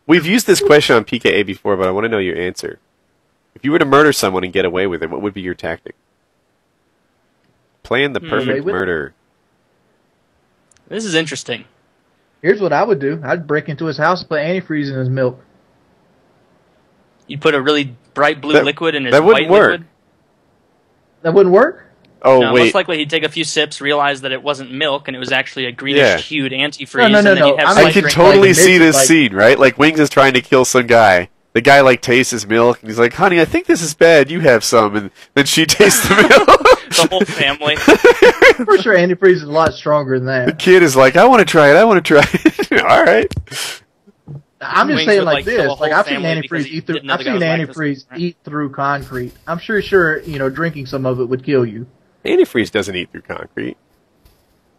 We've used this question on PKA before, but I want to know your answer. If you were to murder someone and get away with it, what would be your tactic? Plan the perfect murder. This is interesting. Here's what I would do. I'd break into his house and put antifreeze in his milk. You'd put a really bright blue liquid in his that white wouldn't work. liquid? That wouldn't work? Oh, No, wait. most likely he'd take a few sips, realize that it wasn't milk, and it was actually a greenish-hued antifreeze. No. And then he'd have I can drink totally like see this like- scene, right? Like, Wings is trying to kill some guy. The guy, like, tastes his milk, and he's like, honey, I think this is bad. You have some. And then she tastes the milk. the whole family. I'm pretty sure antifreeze is a lot stronger than The that. kid is like, I want to try it. All right. I'm just Wings saying would, like kill this. a Like whole I've seen family because antifreeze he eat through. didn't know I've the guy seen was antifreeze lactose eat through concrete. I'm sure drinking some of it would kill you. Antifreeze doesn't eat through concrete.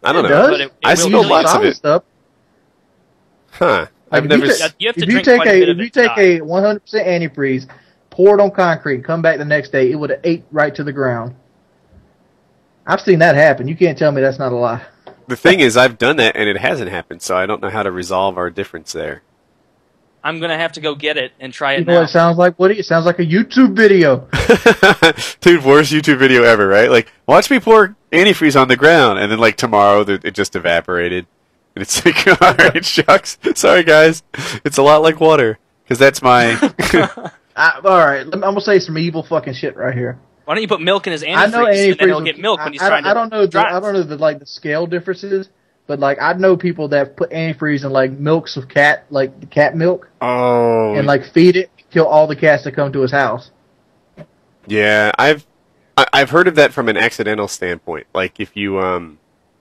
I don't It know. does. But it I will smell kill you. lots of Solid it. stuff. Huh. I've Like, never... if You have to if you drink take quite a bit a of if you it to take a 100% antifreeze, pour it on concrete, come back the next day, it would have ate right to the ground. I've seen that happen. You can't tell me that's not a lie. The thing is, I've done that, and it hasn't happened, so I don't know how to resolve our difference there. I'm going to have to go get it and try You it know what now. it sounds like, Woody? It sounds like a YouTube video. Dude, worst YouTube video ever, right? Like, watch me pour antifreeze on the ground, and then, like, tomorrow, it just evaporated. And it's like, alright, shucks. Sorry, guys. It's a lot like water. Because that's my... Alright, I'm going to say some evil fucking shit right here. Why don't you put milk in his I know antifreeze, and then he'll antifreeze. get milk when he's I trying to don't know. drive. I don't know the scale differences, but like I know people that put antifreeze in like milks of cat, like the cat milk, Oh. and like feed it, kill all the cats that come to his house. Yeah, I've heard of that from an accidental standpoint. Like, if you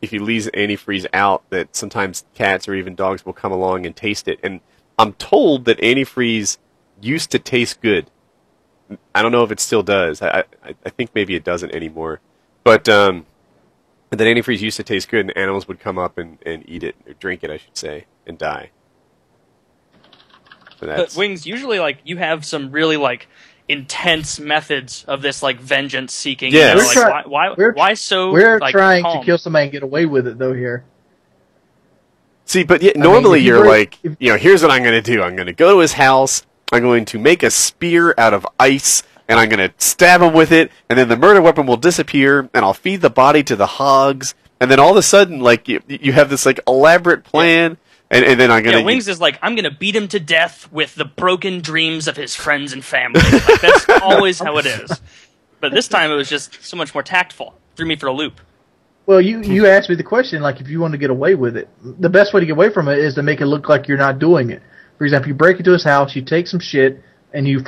leave antifreeze out, that sometimes cats or even dogs will come along and taste it. And I'm told that antifreeze used to taste good. I don't know if it still does. I think maybe it doesn't anymore. But that antifreeze used to taste good, and animals would come up and eat it, or drink it, I should say, and die. So But Wings, usually, like, you have some really, like, intense methods of this, like, vengeance seeking. Yes. You know, why so, We're like, trying calm? to kill somebody and get away with it, though. Here, See, but yeah, mean, normally if you you're break- like, if- you know, here's what I'm going to do. I'm going to go to his house. I'm going to make a spear out of ice, and I'm going to stab him with it, and then the murder weapon will disappear, and I'll feed the body to the hogs, and then all of a sudden, like, you have this, like, elaborate plan, and then I'm going to... Yeah, Wings is like, I'm going to beat him to death with the broken dreams of his friends and family. Like, that's always how it is. But this time it was just so much more tactful. Threw me for a loop. well, you asked me the question like if you want to get away with it. The best way to get away from it is to make it look like you're not doing it. For example, you break into his house, you take some shit, and you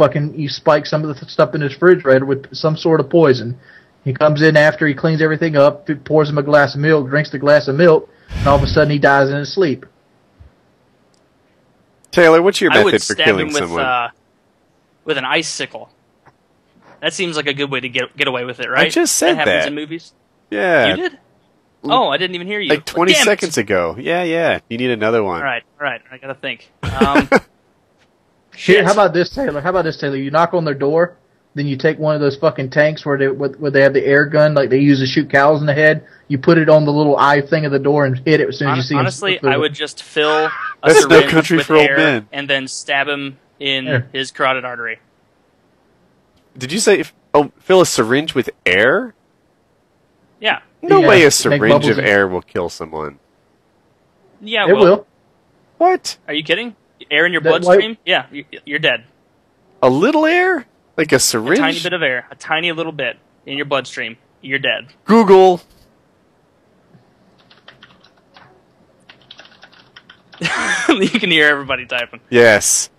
spike some of the stuff in his refrigerator with some sort of poison. He comes in after he cleans everything up, pours him a glass of milk, drinks the glass of milk, and all of a sudden he dies in his sleep. Taylor, what's your I would method for stab killing him with, someone? with an icicle. That seems like a good way to get away with it, right? I just said that. happens that. in movies. Yeah. You did? Oh, I didn't even hear you. Like 20 Damn it. seconds ago. Yeah. You need another one. All right. I gotta think. Here, Shit. how about this, Taylor? You knock on their door, then you take one of those fucking tanks where they have the air gun, like they use to shoot cows in the head. You put it on the little eye thing of the door and hit it as soon as you see Honestly, him. I would just fill a That's no syringe country with for old air men. and then stab him in Yeah. his carotid artery. Did you say, fill a syringe with air? Yeah. No Yeah, way a make syringe bubbles of in- air will kill someone. Yeah, It well, will. What? Are you kidding? Air in your That bloodstream? Yeah, you're dead. A little air? Like a A syringe? tiny bit of air, a tiny little bit in your bloodstream. You're dead. Google. You can hear everybody typing. Yes.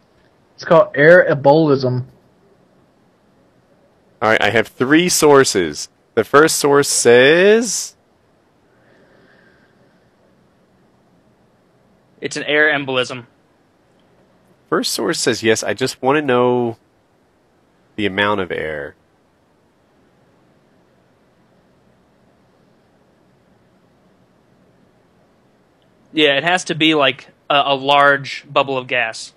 It's called air embolism. All right, I have 3 sources. The first source says... It's an air embolism. First source says yes, I just want to know the amount of air. Yeah, it has to be like a large bubble of gas.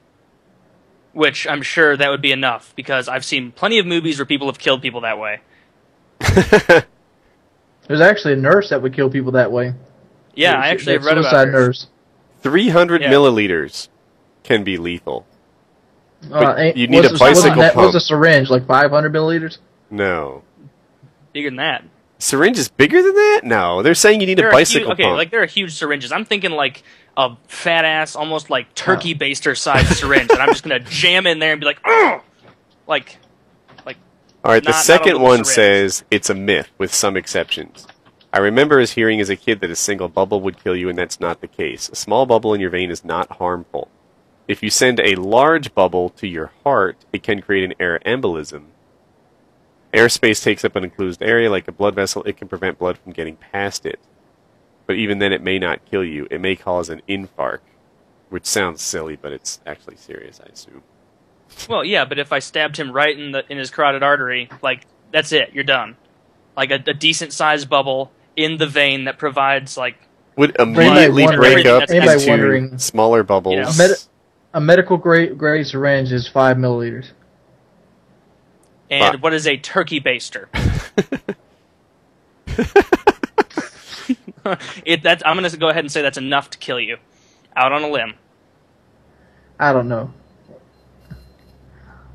Which I'm sure that would be enough, because I've seen plenty of movies where people have killed people that way. There's actually a nurse that would kill people that way. Yeah, I actually have read about suicide her. nurse. 300 Yeah. milliliters can be lethal. You need a bicycle pump. What's a syringe? Like 500 milliliters? No. Bigger than that. Syringe is bigger than that? No, they're saying you need a bicycle pump. Okay, like there are huge syringes. I'm thinking like a fat ass, almost like turkey baster sized syringe, and I'm just gonna jam in there and be like, ugh! Like. All right, the second one says it's a myth with some exceptions. I remember hearing as a kid that a single bubble would kill you, and that's not the case. A small bubble in your vein is not harmful. If you send a large bubble to your heart, it can create an air embolism. Airspace takes up an enclosed area like a blood vessel. It can prevent blood from getting past it. But even then, it may not kill you. It may cause an infarct, which sounds silly, but it's actually serious, I assume. Well, yeah, but if I stabbed him right in his carotid artery, like, that's it. You're done. Like a decent-sized bubble in the vein that provides, like... Would immediately break up into smaller bubbles. Yeah. A medical grade syringe is 5 milliliters. And what is a turkey baster? I'm going to go ahead and say that's enough to kill you. Out on a limb. I don't know.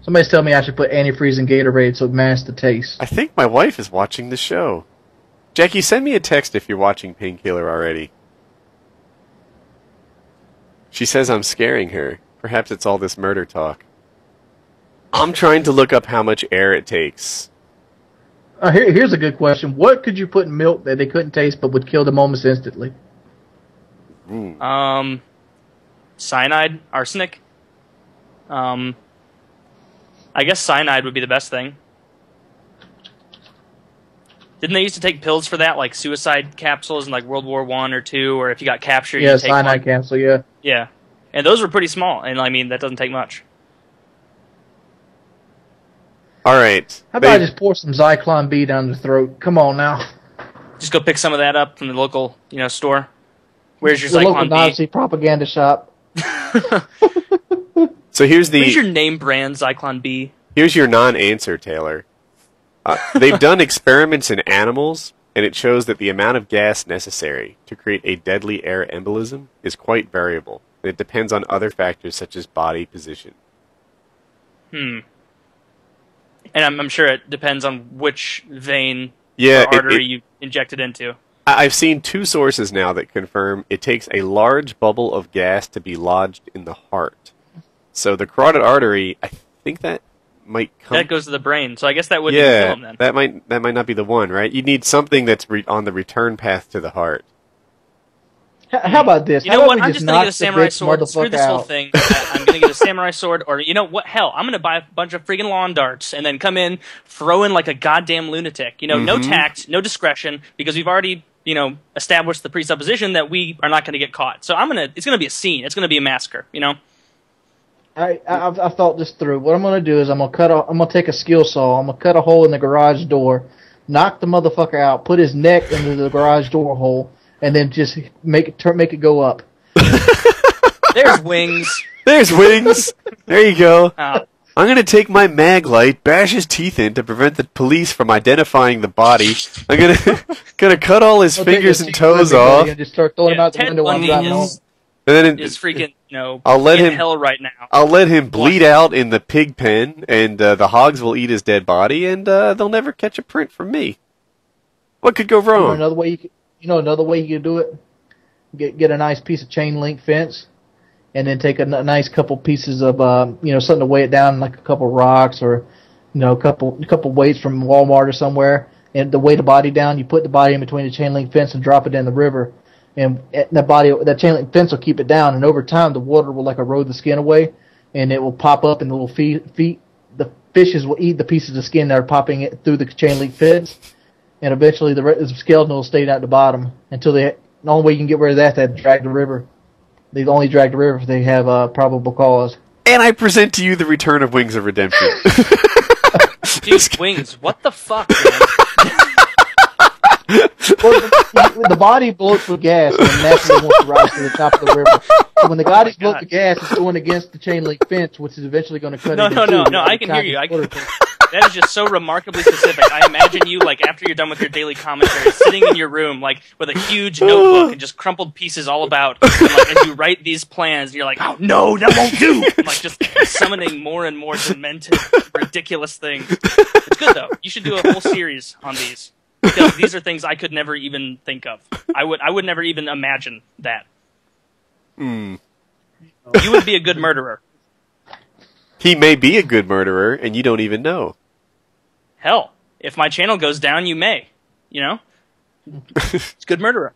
Somebody's telling me I should put antifreeze in Gatorade so it masks the taste. I think my wife is watching the show. Jackie, send me a text if you're watching Painkiller already. She says I'm scaring her. Perhaps it's all this murder talk. I'm trying to look up how much air it takes. Here's a good question. What could you put in milk that they couldn't taste but would kill them almost instantly? Cyanide, arsenic. I guess cyanide would be the best thing. Didn't they used to take pills for that, like suicide capsules in like World War I or II, or if you got captured, you take cyanide capsule, yeah. Yeah, and those were pretty small, and I mean that doesn't take much. All right. How about I just pour some Zyklon B down the throat? Come on now. Just go pick some of that up from the local, store. Where's your the Zyklon local B? Nazi propaganda shop. So here's What's your name brand, Zyklon B? Here's your non-answer, Taylor. They've done experiments in animals, and it shows that the amount of gas necessary to create a deadly air embolism is quite variable. It depends on other factors such as body position. And I'm sure it depends on which vein or artery you inject it into. I've seen 2 sources now that confirm it takes a large bubble of gas to be lodged in the heart. So the carotid artery, I think that might come... That goes to the brain, so I guess that would kill him then. that might not be the one, right? You need something that's on the return path to the heart. How about this? You know what? I'm just going to get a samurai sword. Screw this whole thing. I'm going to get a samurai sword, or you know what? Hell, I'm going to buy a bunch of friggin' lawn darts and then come in, throw in like a goddamn lunatic. No tact, no discretion, because we've already, established the presupposition that we are not going to get caught. So it's going to be a scene. It's going to be a massacre. I've thought this through. What I'm going to do is I'm going to take a skill saw. I'm going to cut a hole in the garage door, knock the motherfucker out, put his neck into the garage door hole, and then just make it go up. There's wings. There's wings. There you go. I'm going to take my mag light, bash his teeth in to prevent the police from identifying the body. I'm going to cut all his fingers and toes off. And just start throwing him out the window while I'm driving home. And then is freaking, in hell right now. I'll let him bleed out in the pig pen, and the hogs will eat his dead body, and they'll never catch a print from me. What could go wrong? Another way you could do it? Get a nice piece of chain link fence, and then take a nice couple pieces of something to weigh it down, like a couple rocks or a couple weights from Walmart or somewhere, and to weigh the body down. You put the body in between the chain link fence and drop it down the river, and that chain link fence will keep it down. And over time, the water will erode the skin away, and it will pop up, and the little feet. The fishes will eat the pieces of skin that are popping it through the chain link fence. And eventually the skeleton will stay down at the bottom until the only way you can get rid of that is to drag the river. They only drag the river if they have probable cause. And I present to you the return of Wings of Redemption. Dude, Wings, what the fuck, man? The body bloats with gas and naturally wants to rise to the top of the river. So when the body bloats with gas, it's going against the chain link fence, which is eventually going to cut it in two. No, I can hear you. That is just so remarkably specific. I imagine you, like, after you're done with your daily commentary, sitting in your room, like, with a huge notebook and just crumpled pieces all about. And, like, as you write these plans, you're like, oh, no, that won't do! And, like, just summoning more and more demented, ridiculous things. It's good, though. You should do a whole series on these. Because these are things I could never even think of. I would never even imagine that. Hmm. You would be a good murderer. He may be a good murderer, and you don't even know. Hell, if my channel goes down, you may. You know? It's good murderer.